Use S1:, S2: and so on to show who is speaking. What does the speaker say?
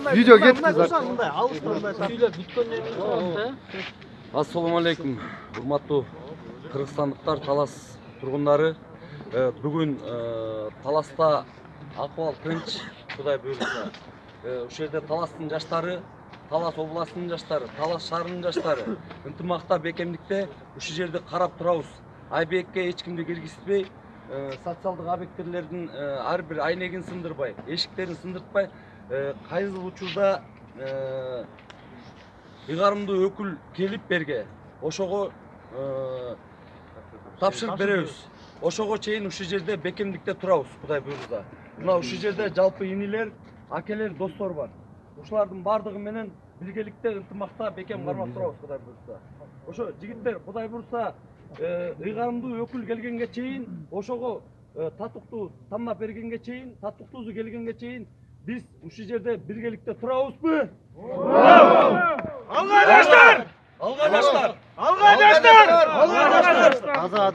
S1: Видео кетті зат.
S2: Ассаламу алейкум, урматтуу кыргызстандыктар, Талас тургундары. Бүгүн Таласта акыбал тынч, Кудай буйруса. Ушул жерде Таластын жаштары, Талас областынын жаштары, Талас шаарынын жаштары ынтымакта, бекемдикте ушул жерде карап турабыз. Айбекке эч кимди киргизбей, социалдык объекттерлердин ар бир айнегин сындырбай, эшиктерин сындыртпай, кайсыл учурда ыйгарымдуу өкүл келип берге, ошого тапшырып беребиз. Ошого чейин ушул жерде бекемдикте турабыз, Кудай буйруса. Мына ушул жерде жалпы инилер, акелер, достор бар. Ушулардын бардыгы менен биргеликте ынтымакта бекем кармап турабыз, Кудай буйруса. Ошо жигиттер, Кудай буйруса, ыйгарымдуу өкүл келгенге чейин, ошого татыктуу тамак бергенге чейин, татыктуусу келгенге чейин биз ушул жерде биргеликте турабызбы? Алга жаштар! Алга жаштар! Алга жаштар! Алга жаштар!